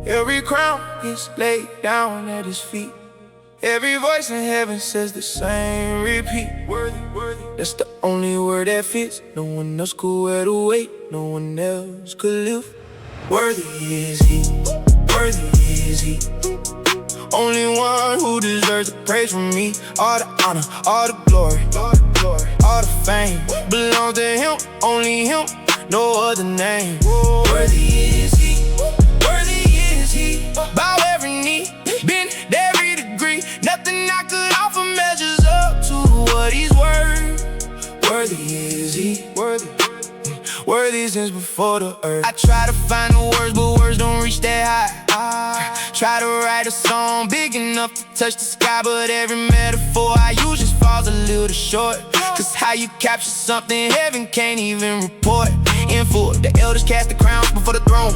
Every crown gets laid down at his feet. Every voice in heaven says the same repeat. Worthy, worthy, that's the only word that fits. No one else could wear the weight, no one else could live. Worthy is he, worthy is he. Only one who deserves the praise from me. All the honor, all the glory, all the fame belongs to him, only him, no other name. Worthy is he, worthy is he. Bow every knee, bend every degree. Nothing I could offer measures up to what he's worth. Worthy is he, worthy since before the earth. I try to find the words, but words don't reach that high. Try to write a song big enough to touch the sky, but every metaphor I use just falls a little short. Cause how you capture something heaven can't even report. In full, the elders cast the crowns before the throne.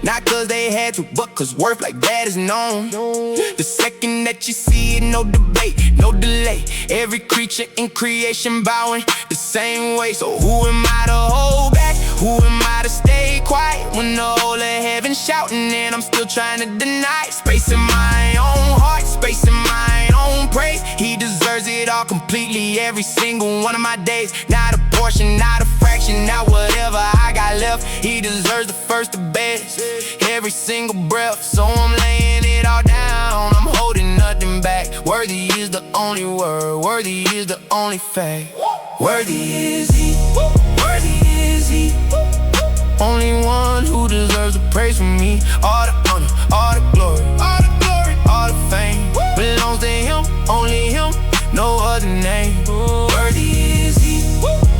Not cause they had to, but cause worth like that is known. The second that you see it, no debate, no delay. Every creature in creation bowing the same way. So who am I to hold back? Who am I to stay quiet when the whole of heaven's shouting and I'm still trying to deny? Space in my own heart, space in my own praise. He deserves it all completely, every single one of my days. Not a portion, not a fraction, not whatever I got left. He deserves the first, the best, every single breath. So I'm laying it all down, I'm holding nothing back. Worthy is the only word, worthy is the only fact. Worthy is he, worthy is he. Only one who deserves the praise from me. All the honor, all the glory, all the fame belongs to him, only him, no other name. Worthy is he,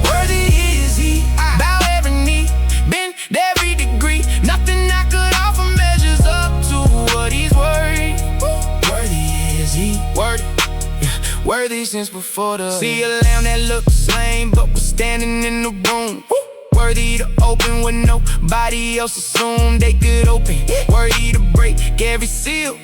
worthy is he. Bow every knee, bend every degree. Nothing I could offer measures up to what he's worth. Worthy is he, worthy since before the see a lamb that looks lame but was standing in the room. Worthy to open when nobody else assumed they could open. Worthy to break every seal.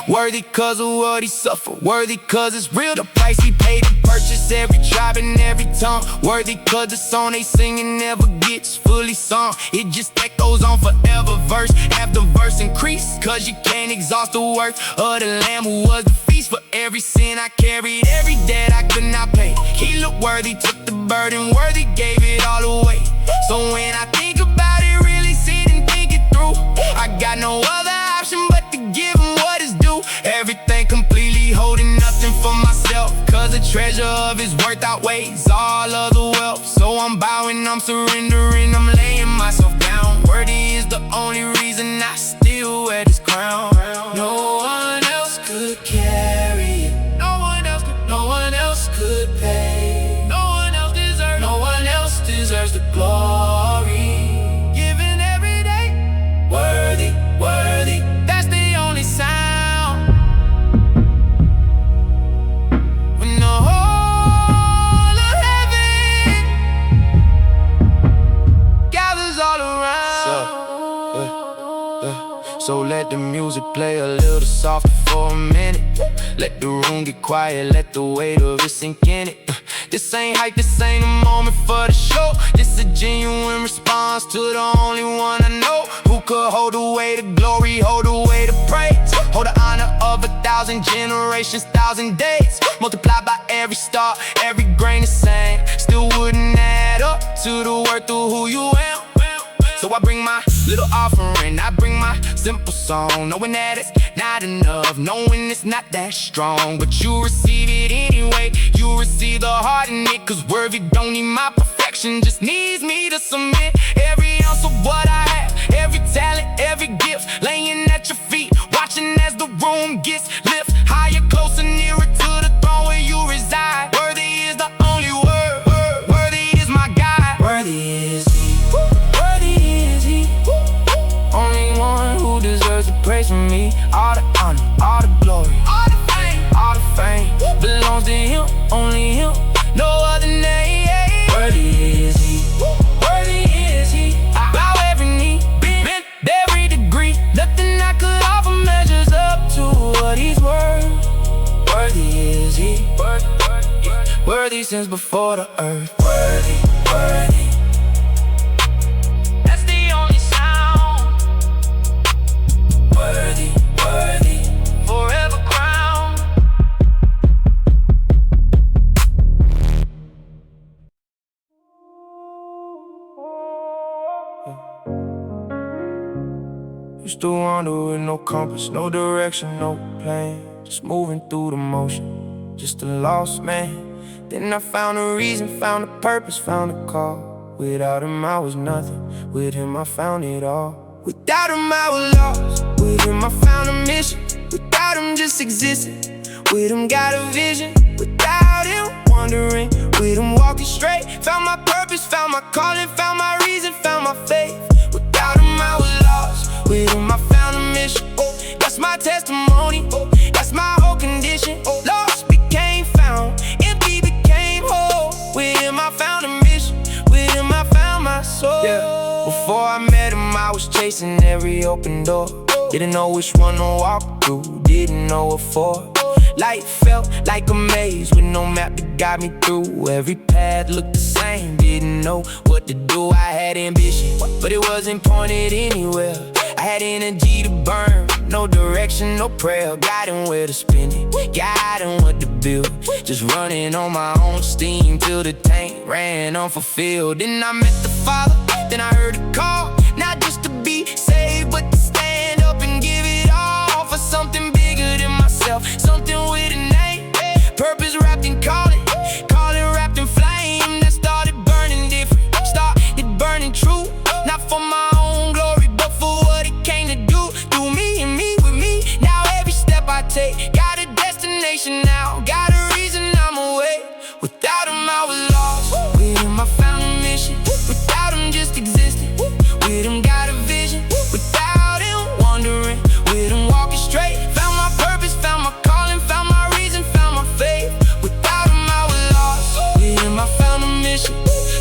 Worthy cause of what he suffered. Worthy cause it's real. The price he paid to purchase every tribe and every tongue. Worthy cause the song they singing never gets fully sung. It just echoes on forever, verse after verse increase. Cause you can't exhaust the worth of the Lamb who was the feast. For every sin I carried, every debt I could not pay, he looked worthy, took the burden, worthy, gave it all away. So when I think about it, really sit and think it through, I got no other option but to give him what is due. Everything completely, holding nothing for myself, cause the treasure of his worth outweighs all of the wealth. So I'm bowing, I'm surrendering, I'm laying myself down. Worthy is the only reason I still wear this crown. No one else could carry it, no one else could pay, no one else deserves the glory. Given every day, worthy, that's the only sound. When the whole of heaven gathers all around. So let the music play a little softer for a minute. Let the room get quiet, let the weight of it sink in it. This ain't hype, this ain't a moment for the show. This a genuine response to the only one I know who could hold the weight of glory, hold the weight of praise, hold the honor of 1,000 generations, 1,000 days. Multiplied by every star, every grain of sand, still wouldn't add up to the worth of who you am. So I bring my little offering, I bring my simple song, knowing that it's not enough, knowing it's not that strong. But you receive it anyway, you receive the heart in it. Cause worthy don't need my perfection, just needs me to submit every ounce of what I have, every talent, every gift, laying at your feet, watching as the room gets lifted higher, closer, nearer to the throne where you reside. Worthy is the only word, worthy is my God. Worthy is only one who deserves the praise from me. All the honor, all the glory, all the fame belongs to him, only him, no other name. Worthy is he, worthy is he. I bow every knee, bend every degree. Nothing I could offer measures up to what he's worth. Worthy is he, worthy since before the earth. Worthy. Used to wander with no compass, no direction, no plan. Just moving through the motion, just a lost man. Then I found a reason, found a purpose, found a call. Without him I was nothing, with him I found it all. Without him I was lost, with him I found a mission. Without him just existing, with him got a vision. Without him wandering, with him walking straight. Found my purpose, found my calling, found my reason, found my faith. Without him I was lost, with him I found a mission. That's my testimony, that's my whole condition. Lost became found, empty became whole. With him I found a mission, with him I found my soul. Before I met him I was chasing every open door. Didn't know which one to walk through, didn't know what for. Life felt like a maze with no map to guide me through. Every path looked the same, didn't know what to do. I had ambition, but it wasn't pointed anywhere. I had energy to burn, no direction, no prayer. Guiding where to spend it, guiding what to build. Just running on my own steam till the tank ran unfulfilled. Then I met the Father, then I heard a call. Not just to be saved, but to stand up and give it all for something bigger than myself, something with a name, purpose wrapped in calling, calling wrapped in flame. That started burning different, started burning true. Not for my own glory, but for what it came to do. Through me and me with me. Now every step I take, got a destination now, got a reason I'm away. Without him I was lost, with him I found a mission. Without him just existing, with him got a vision. Without him wandering, with him walking straight. Found my purpose, found my calling, found my reason, found my faith. Without him I was lost, with him I found a mission.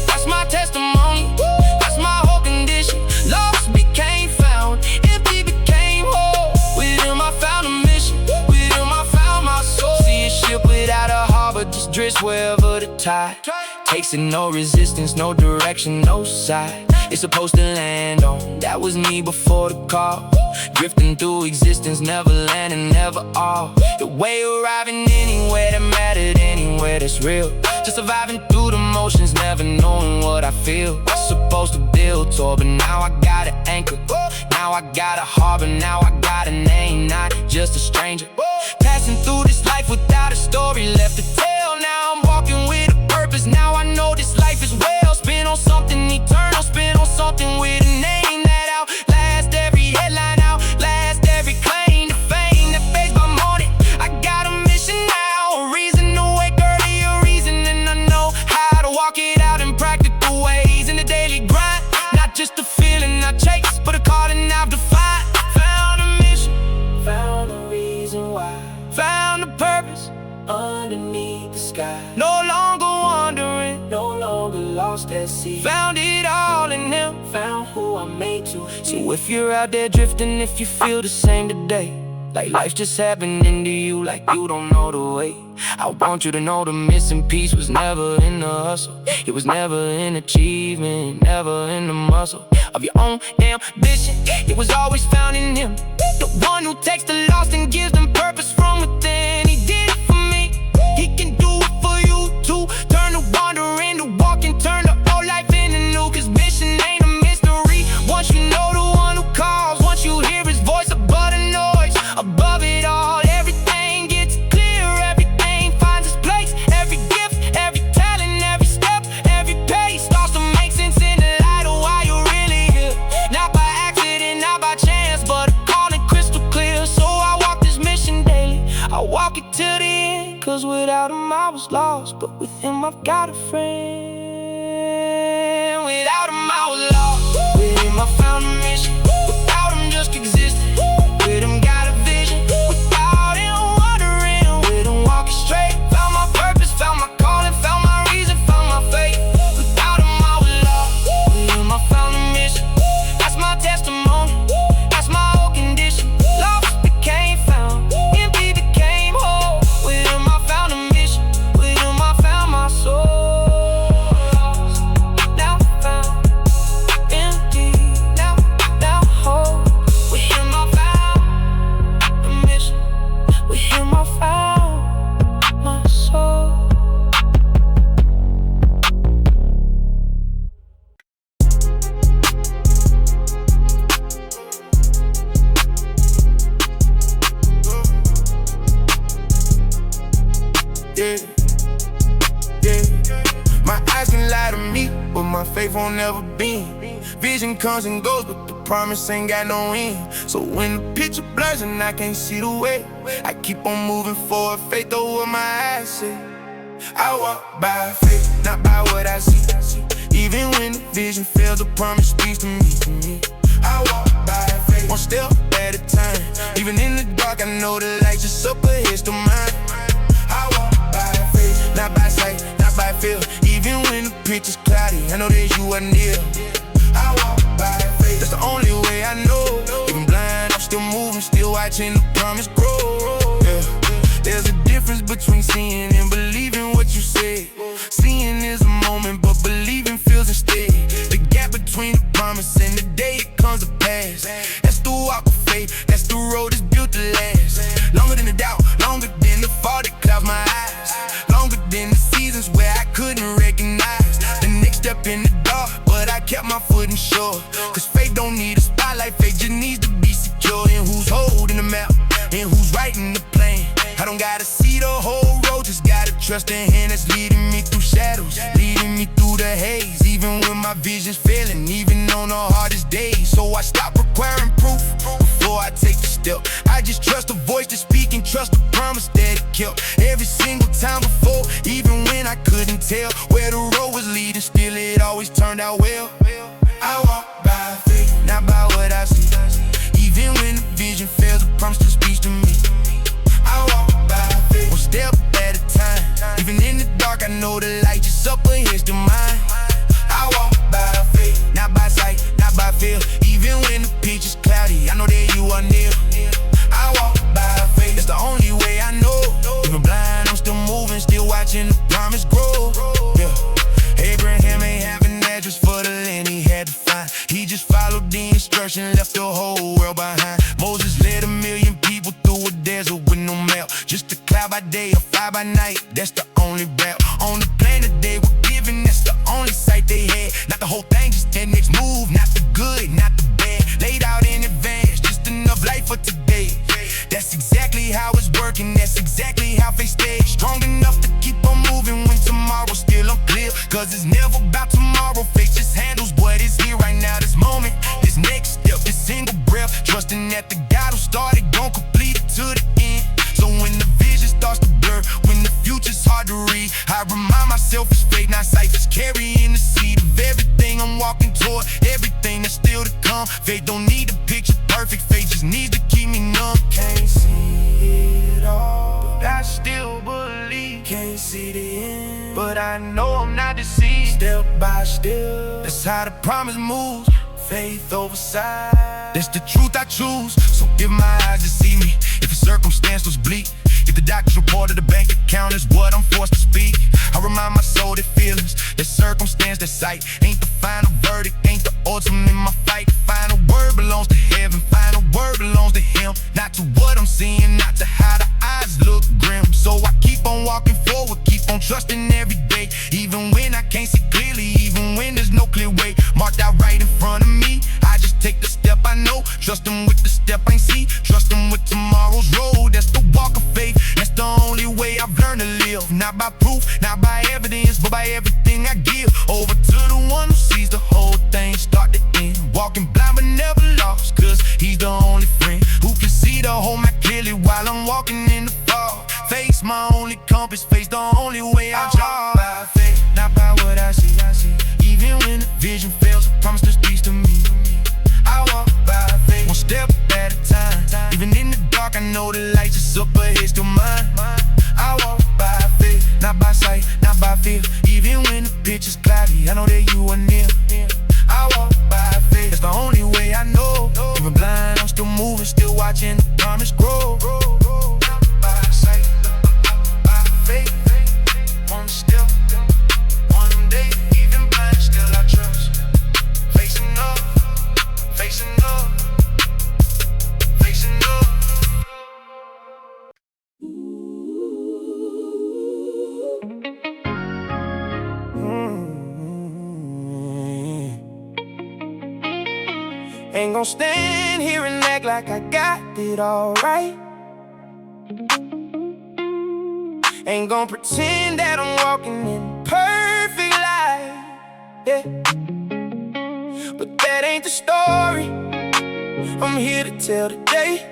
That's my testimony, that's my whole condition. Lost became found, empty became whole. With him I found a mission, with him I found my soul. See a ship without a harbor, just drifts wherever the tide takes it. No resistance, no direction, no side it's supposed to land on. That was me before the call, drifting through existence, never landing, never all the way. Arriving anywhere that mattered, anywhere that's real. Just surviving through the motions, never knowing what I feel. Supposed to build toward, but now I got an anchor. Now I got a harbor, now I got a name, not just a stranger. Passing through this life without a story left to tell. Now I'm walking with a purpose, now I know this life is well spent on something eternal, spent on something with a name that outlast every headline, outlast every claim to fame that fades by morning. I got a mission now, a reason to wake early, a reason, and I know how to walk it out in practical ways. In the daily grind, not just a feeling I chase, but a calling I've defined. Found a mission, found a reason why, found a purpose underneath the sky. No longer wandering, no longer lost at sea. Found it all in him, found who I'm made to. So if you're out there drifting, if you feel the same today, like life just happening to you, like you don't know the way, I want you to know the missing piece was never in the hustle. It was never in achievement, never in the muscle of your own ambition. It was always found in him, the one who takes the lost and gives them purpose from within. He did it for me, he can do it for you too. Turn the wander into walking, turn the old life into new. Cause mission ain't a mystery once you know the one who calls. Once you hear his voice above the noise, above it all, everything gets clear, everything finds its place. Every gift, every talent, every step, every pace starts to make sense in the light of why you're really here. Not by accident, not by chance, but a calling crystal clear. So I walk this mission daily, I walk it till the end. Cause without him I was lost, but with him I've got a friend. Without him I was lost, with him I found a mission. Without him just existing, with him got a vision. Without him wandering, with him walking straight. Found my purpose, found my calling, found my reason, found my faith. Without him I was lost, with him I found a mission. That's my testimony, that's my whole condition. Lost became found, empty became whole. With him I found a mission, with him I found my soul. Now I found yeah, yeah. My eyes can lie to me, but my faith won't never bend. Vision comes and goes, but the promise ain't got no end. So when the picture blurs and I can't see the way, I keep on moving forward, faith over my eyes say. I walk by faith, not by what I see. Even when the vision fails, the promise speaks to me. I walk by faith, one step at a time. Even in the dark, I know the light just up ahead to mine. I walk by faith, not by sight, not by feel. Even when the picture's cloudy, I know that you are near. I walk by faith, that's the only way I know. Even blind, I'm still moving, still watching the promise grow. Yeah. There's a difference between seeing and believing what you say. Seeing is a moment, but believing feels instead. The gap between the promise and the day it comes to pass. That's the walk of faith, that's the road that's built to last. Longer than the doubt, longer than the fall that clouds my eyes. Longer than the seasons where I couldn't recognize the next step in the dark, but I kept my foot in shore. Cause faith don't need a spotlight, faith just needs to be secure. And who's holding the map, and who's writing the plan. I don't gotta see the whole road, just gotta trust the hand that's leading me through shadows, leading me through the haze. Even when my vision's failing, even on the hardest days. So I stop requiring proof before I take the step. I just trust the voice that's speaking, trust the promise that it kept. Every single time before, even when I couldn't tell where the road was leading, still it always turned out well. I walk by faith, not by what I see. Even when the vision fails, the promise still speaks to me. I walk by faith, one step at a time. Even in the dark, I know the light just up ahead to mine. I walk by faith, not by sight, not by feel. Even when the picture's cloudy, I know that you are near. I walk by faith, that's the only way I know. Even blind, I'm still moving, still watching the promise grow. Yeah. Abraham ain't have an address for the land he had to find. He just followed the instruction, left the whole world behind. Moses led 1 million people through a desert with no map. Just a cloud by day, a fire by night, that's the only route. On the planet they were given, that's the only sight they had. Not the whole thing, just that next move, not the good, not the bad. Laid out in advance, just enough light for today. That's exactly how it's working, that's exactly how faith stays. Strong enough to keep on moving when tomorrow's still unclear. Cause it's never about tomorrow, faith just handles what is here right now. This moment, this next step, this single breath. Trusting that the God who started gon' complete it to the end. So when the vision starts to blur, when the future's hard to read, I remind myself it's faith, not sight. It's carrying the seed of everything I'm walking toward, everything that's still to come. Faith don't need a picture perfect, faith just needs to keep me numb. Can't see it all, but I still believe. Can't see the end, but I know I'm not deceived. Step by step, that's how the promise moves. Faith over sight, that's the truth I choose. So give my eyes to see me, if a circumstance was bleak. If the doctor's report of the bank account is what I'm forced to speak, I remind my soul that feelings, that circumstance, that sight ain't the final verdict, ain't the ultimate in my fight. Final word belongs to heaven, final word belongs to him. Not to what I'm seeing, not to how the eyes look grim. So I keep on walking forward, keep on trusting every day. Even when I can't see clearly, even when there's no clear way marked out right in front of me, I just take the step I know. Trust him with the step I ain't see, trust him with tomorrow's road. That's the walk of faith, that's the only way I've learned to live. Not by proof, not by evidence, but by everything I give over to the one who sees the whole thing start to end. Walking blind but never lost, cause he's the only friend who can see the whole map clearly while I'm walking in the fog. Faith's my only compass, faith's the only way I walk by faith, not by what I see. Even when the vision fails, the promise that speaks to me. I walk by faith, one step at a time. Even in the dark, I know the light just up ahead to mine. I walk by faith, not by sight, not by feel. Even when the picture's cloudy, I know that you are near. I walk by faith, that's the only way I know. Even blind, I'm still moving, still watching the promise grow. Not by sight, by faith, one step, one day. Even blind, still I trust. Facing up, facing up, facing up. Ain't gon' stand here and act like I got it all right. Ain't gon' pretend that I'm walking in perfect light, yeah. But that ain't the story I'm here to tell today.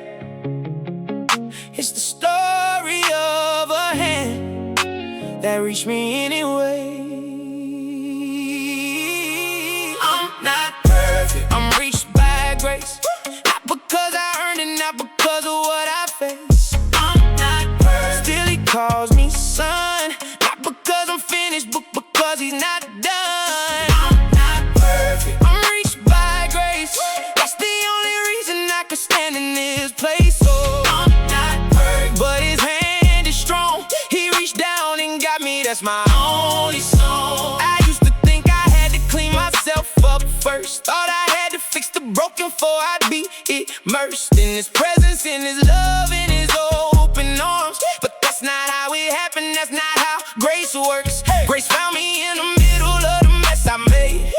It's the story of a hand that reached me anyway. I'm not perfect, I'm reached by grace. Not because I earned it, not because of what I face. I'm not perfect, still he calls me son. Not because I'm finished, but because he's not done. I'm not perfect, I'm reached by grace. That's the only reason I can stand in this place. So I'm not perfect, but his hand is strong. He reached down and got me, that's my only song. I used to think I had to clean myself up first. Thought I had to fix the broken before I'd be immersed in his presence, in his love, in his open arms. But that's not how it happened, that's not how grace works. Grace found me in the middle of the mess I made.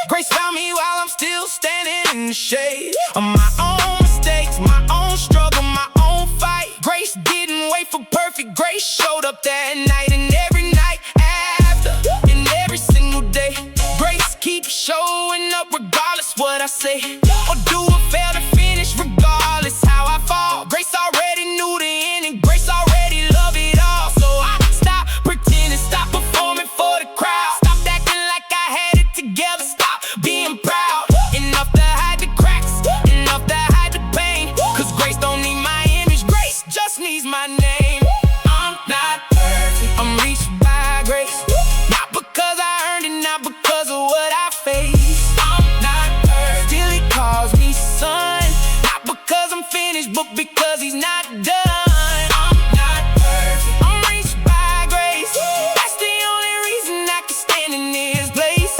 Grace found me while I'm still standing in the shade of my own mistakes, my own struggle, my own fight. Grace didn't wait for perfect, grace showed up that night, and every night after, and every single day. Grace keeps showing up regardless what I say or do or fail to finish, regardless how I fall. Grace already knew the end, and grace already loved it all. So I stopped pretending, stopped performing for the crowd, stopped acting like I had it together, stopped being proud. Enough to hide the cracks, enough to hide the pain. Cause grace don't need my image, grace just needs my name. I'm not perfect, I'm reached by grace. Not because I earned it, not because of what I face. I'm not perfect, still he calls me son. Not because I'm finished, but because he's not done. I'm not perfect, I'm reached by grace. That's the only reason I can stand in this place.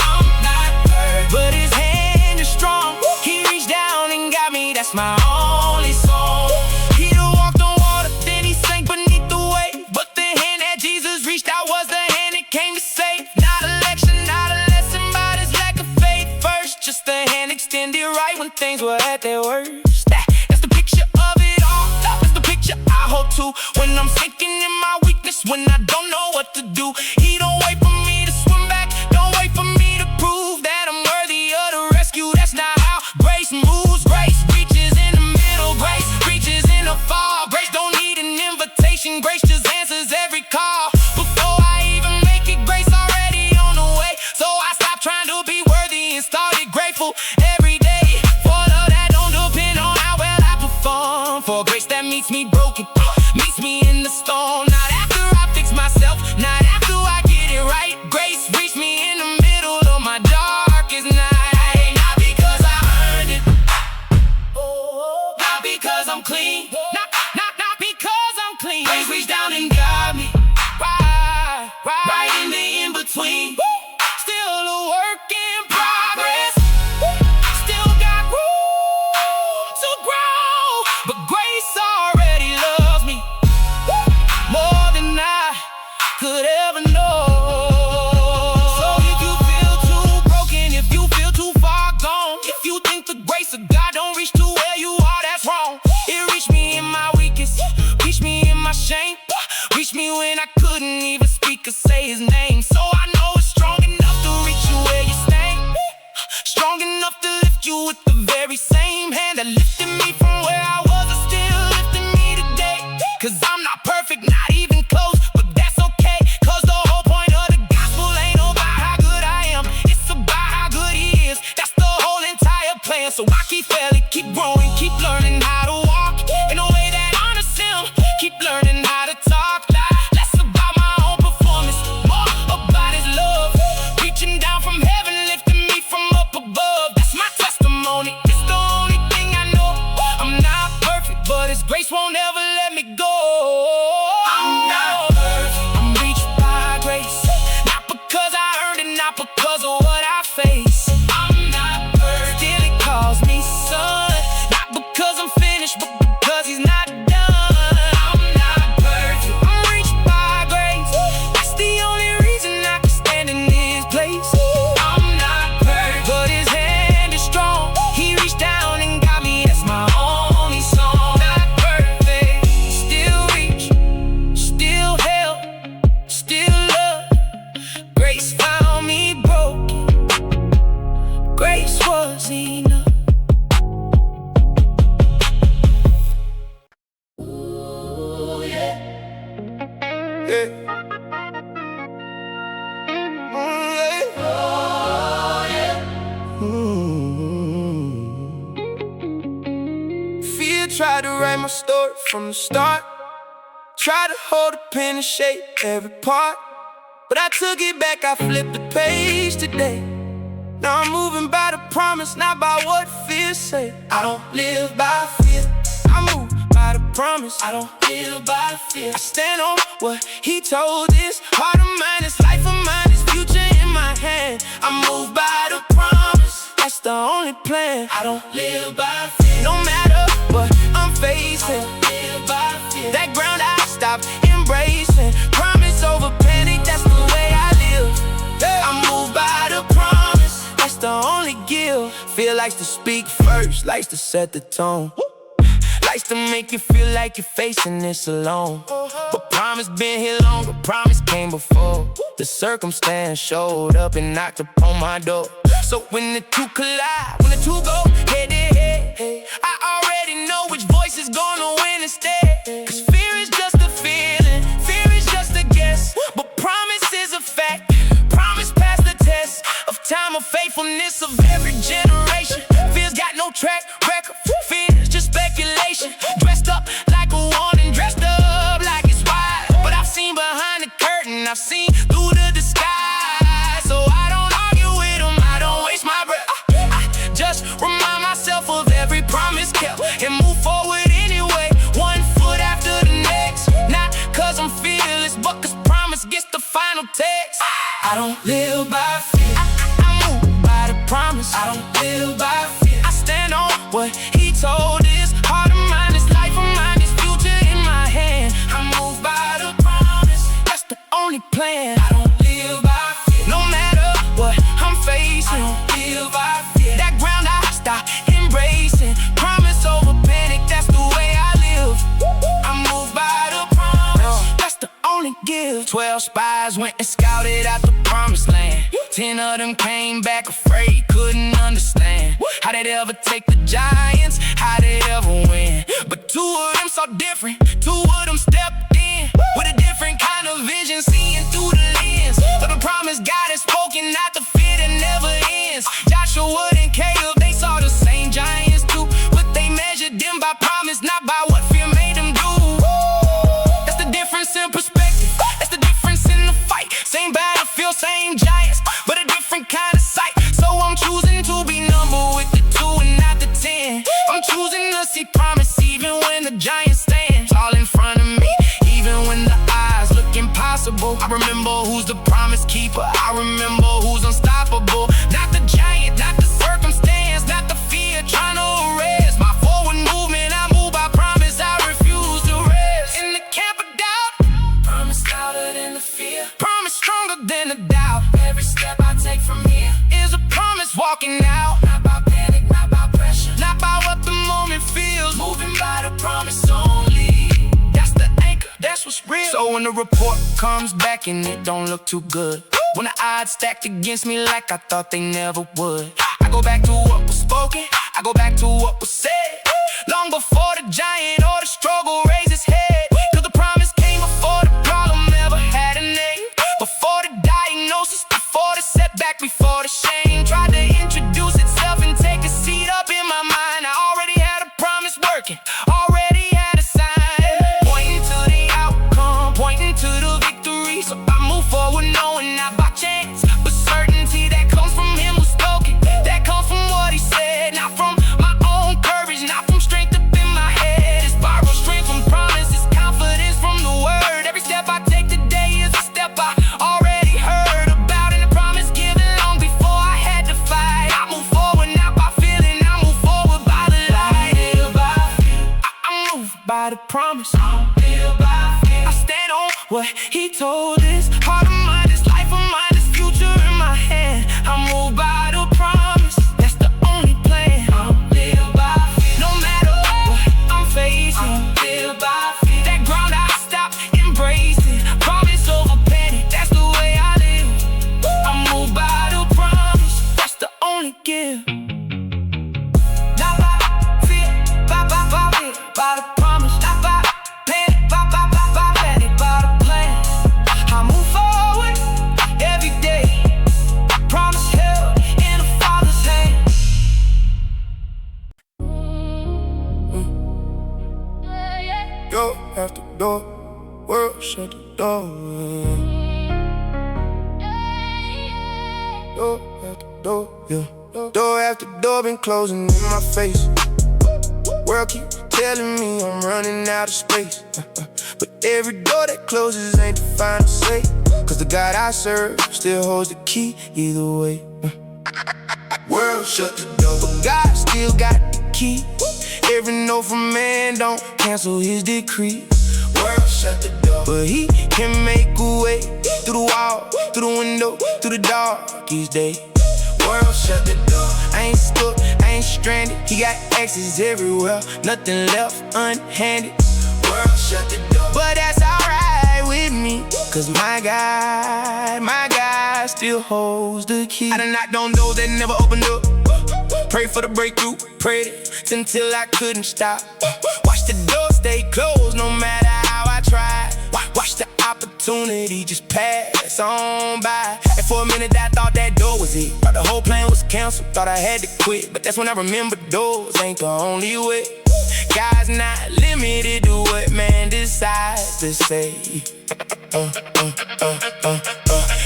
I'm not perfect, but his hand is strong. He reached down and got me, that's my only song. Peter walked on water, then he sank beneath the weight. But the hand that Jesus reached out was the hand that came to save. Not a lecture, not a lesson about his lack of faith first. Just the hand extended right when things were at their worst. That's the picture of it all. That's the picture I hold to when I'm sinking in my weakness, when I don't know what to do. He don't wait for me to swim back, don't wait for me to prove that I'm worthy of the rescue. That's not how grace moves. Grace reaches in the middle, grace reaches in the fall. Grace don't need an invitation, grace just answers every call. Before I even make it, grace already on the way. So I stopped trying to be worthy and started grateful every day for love that don't depend on how well I perform. For grace that meets me broken, meets me in the storm. Not after I fix myself, not after I get it right. Grace reached me in the middle of my darkest night. Not because I earned it, not because I'm clean, not because I'm clean. Grace reached down and got me right in the in-between. Still a work in progress, still got room to grow. But grace already loves me more than I could ever know. So if you feel too broken, if you feel too far gone, if you think the grace of God don't reach to where you are, that's wrong. It reached me in my weakest, reached me in my shame, reached me when I couldn't even speak or say his name. So I know it's strong enough to reach you where you stand, strong enough to lift you with the very same hand that lifted me from where I was, is still lifting me today. Cause I'm not perfect, not even close, but that's okay. Cause the whole point of the gospel ain't about how good I am, it's about how good he is. That's the whole entire plan. So I keep failing, keep growing, keep learning how to walk in a way that honors him. Keep learning how to talk less about my own performance, more about his love. Reaching down from heaven, lifting me from up above. That's my testimony, it's the only thing I know. I'm not perfect, but his grace won't ever let me go. I'm not perfect, I'm reached by grace. Not because I earned it, not because of what I face. I'm not perfect, still he calls me son. Not because I'm finished, but because he's not done. I'm not perfect, I'm reached by grace. That's the only reason I can stand in his place. I'm not perfect, but his hand is strong. He reached down and got me, that's my only song. Not perfect, still fear tried to write my story from the start. Tried to hold a pen and shape every part, but I took it back, I flipped the page today. Now I'm moving by the promise, not by what fears say. I don't live by fear, I move by the promise. I don't live by fear, I stand on what he told. This heart of mine, this life of mine, this future in my hand. I move by the promise, that's the only plan. I don't live by fear, no matter what I'm facing. I don't live by fear, that ground I stopped embracing. Promise over panic, that's the way I live. I move by the promise, that's the only gift. Fear likes to speak first, likes to set the tone, likes to make you feel like you're facing this alone. But promise been here longer, promise came before. The circumstance showed up and knocked upon my door. So when the two collide, when the two go head to head, I already know which voice is gonna win instead. Cause fear is just a feeling, fear is just a guess, but promise is a fact. Promise passed the test of time, of faithfulness of every generation. Fear's got no track record, fear's just speculation. Dressed up like a warning, dressed up like it's wise. But I've seen behind the curtain, I've seen through the disguise. So I don't argue with them, I don't waste my breath. I just remind myself of every promise kept and move forward anyway, one foot after the next. Not cause I'm fearless, but cause promise gets the final text. I don't live by fear, I move by the promise. I don't live by fear, I stand on what he told. This heart of mine, this life of mine, this future in my hand. I move by the promise, that's the only plan. I don't live by fear, no matter what I'm facing. I don't live by fear, that ground I stop embracing. Promise over panic, that's the way I live. I move by the promise, that's the only gift. 12 spies went and scouted out the promised land. 10 of them came back afraid, couldn't understand how they'd ever take the giants, how they ever win. But 2 of them saw different, 2 of them stepped in with a different kind of vision, seeing through the lens of the promise God has spoken, not the fear that never ends. Joshua and Caleb, they saw the same giants too, but they measured them by promise, not by what fear made them do. That's the difference in perspective, that's the difference in the fight. Same battlefield, same giants, but a different kind of sight. So I'm choosing to be number with the 2 and not the 10. I'm choosing to see promise even when the giant stands all in front of me, even when the eyes look impossible. I remember who's the promise keeper, I remember who's unstoppable. Not the giant, not the circumstance, not the fear trying to erase my forward movement. I move by promise, I refuse to rest. In the camp of doubt, promise louder than the fear, promise stronger than the doubt. Every step I take from here is a promise walking out. Not by panic, not by pressure, not by what the moment feels. Moving by the promise only, that's the anchor, that's what's real. So when the report comes back and it don't look too good, when the odds stacked against me like I thought they never would, I go back to what was spoken, I go back to what was said, long before the giant or the struggle raised its head. Cause the promise came before the problem ever had a name, before the diagnosis, before the setback, before the shame tried to introduce itself and take a seat up in my mind. I already had a promise working, already had a sign, pointing to the outcome, pointing to the victory. So I move forward knowing not by chance, but certainty that comes from him who spoke it, that comes from what he said, not from my own courage, not from strength up in my head. It's borrowed strength from promise, it's confidence from the word. Every step I take today is a step I already heard about, and the promise given long before I had to fight. I move forward not by feeling, I move forward by the light. I move by the promise, I don't live by fear, I stand on what he told. This heart of mine, this life of mine, this future in my hand. I move by the promise, that's the only plan. I don't live by fear, no matter what I'm facing. I don't live by fear, that ground I stop embracing. Promise over panic, that's the way I live. I move by the promise, that's the only gift. Not by fear, by the promise. Not by panic, by panic, by the plan. I move forward. door after door, world shut the door. Door after door, yeah. Door after door been closing in my face. World keep telling me I'm running out of space. But every door that closes ain't the final say. Cause the God I serve still holds the key either way. World shut the door, but God still got the key. Every no from man don't cancel his decree. World shut the door, but he can make a way through the wall, through the window, through the darkest day. World shut the door, I ain't stuck, I ain't stranded. He got access everywhere, nothing left unhanded. World shut the door, but that's alright with me. Cause my God still holds the key. I done knocked on doors that never opened up. Pray for the breakthrough, prayed until I couldn't stop. Watch the door stay closed no matter how I tried. Watch the opportunity just pass on by. And for a minute I thought that door was it. Thought the whole plan was canceled, thought I had to quit. But that's when I remembered doors ain't the only way. God's not limited to what man decides to say.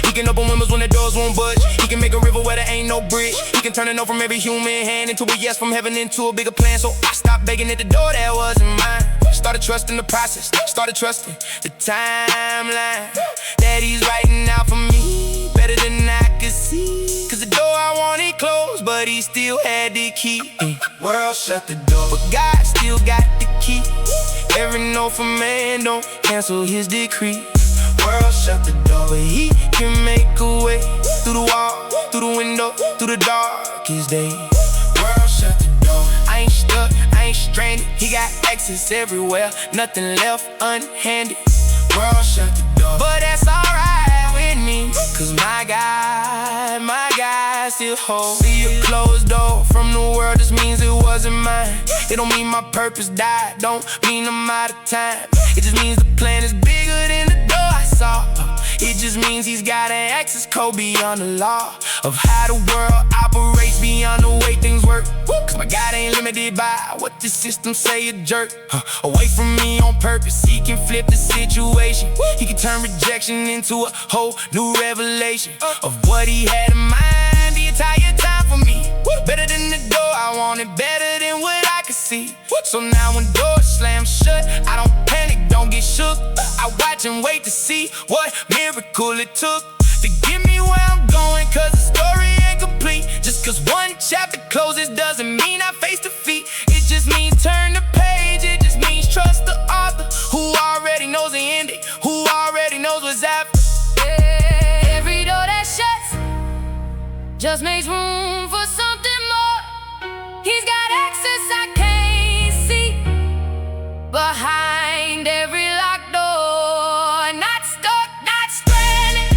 He can open windows when the doors won't budge. He can make a river where there ain't no bridge. He can turn a no from every human hand into a yes from heaven into a bigger plan. So I stopped begging at the door that wasn't mine. Started trusting the process, started trusting the timeline that he's writing out for me, better than I could see. Cause the door I wanted closed, but he still had the key. World shut the door, but God still got the key. Every no from man don't cancel his decree. World shut the door, but he can make a way through the wall, through the window, through the darkest day. World shut the door, I ain't stuck, I ain't stranded. He got access everywhere, nothing left unhanded. World shut the door, but that's alright with me. Cause my God still holds. See a closed door from the world just means it wasn't mine. It don't mean my purpose died, don't mean I'm out of time. It just means the plan is bigger than the door I saw. It just means he's got an access code beyond the law of how the world operates, beyond the way things work. Cause my God ain't limited by what the system say a jerk. Away from me on purpose, he can flip the situation. He can turn rejection into a whole new revelation of what he had in mind the entire time for me. Better than the door I wanted, better than what I could see. So now when doors slam shut, I don't panic, don't get shook. I watch and wait to see what miracle it took to get me where I'm going. Cause the story ain't complete. Just cause one chapter closes doesn't mean I face defeat. It just means turn the page, it just means trust the author who already knows the ending, who already knows what's after. Every door that shuts just makes room for something more. He's got access I can't see behind every locked door. Not stuck, not stranded,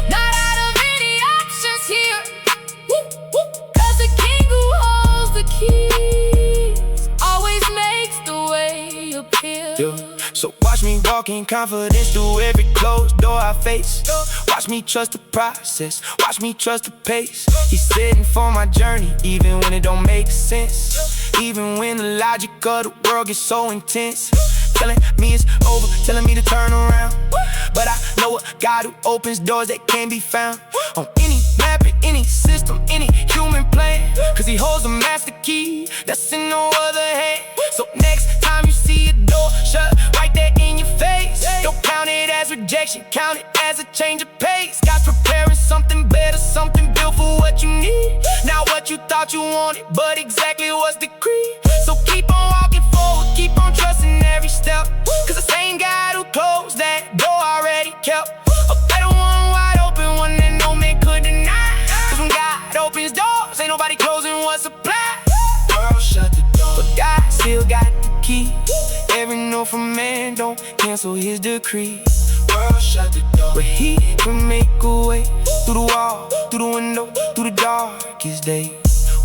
not out of any options here. Cause the king who holds the keys always makes the way appear. So watch me walk in confidence through every closed door I face. Watch me trust the process, watch me trust the pace. He's setting for my journey, even when it don't make sense. Even when the logic of the world gets so intense. Telling me it's over, telling me to turn around. But I know a God who opens doors that can't be found on any map, in any system, any human plan. Cause he holds a master key that's in no other hand. So next time you see a door shut right there in your face, don't count it as rejection, count it as a change of pace. God's preparing something better, something built for what you need. Not what you thought you wanted, but exactly what's decreed. So keep on walking forward, keep on trusting every step. Cause the same God who closed that door already kept a better one wide open, one that no man could deny. Cause when God opens doors, ain't nobody closing what's applied. World shut the door, but God still got the key. Every no from man don't cancel his decree. World shut the door, but he can make a way through the wall, through the window, through the darkest day.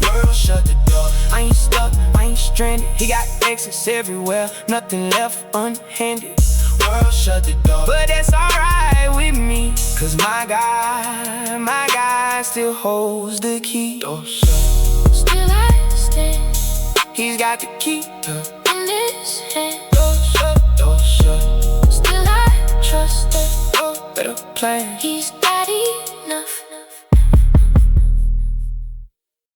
World shut the door, I ain't stuck, I ain't stranded. He got access everywhere, nothing left unhanded. World shut the door, but that's alright with me. Cause my God still holds the key. Door shut, Still I stand he's got the key in his hand. Door shut. plans. He's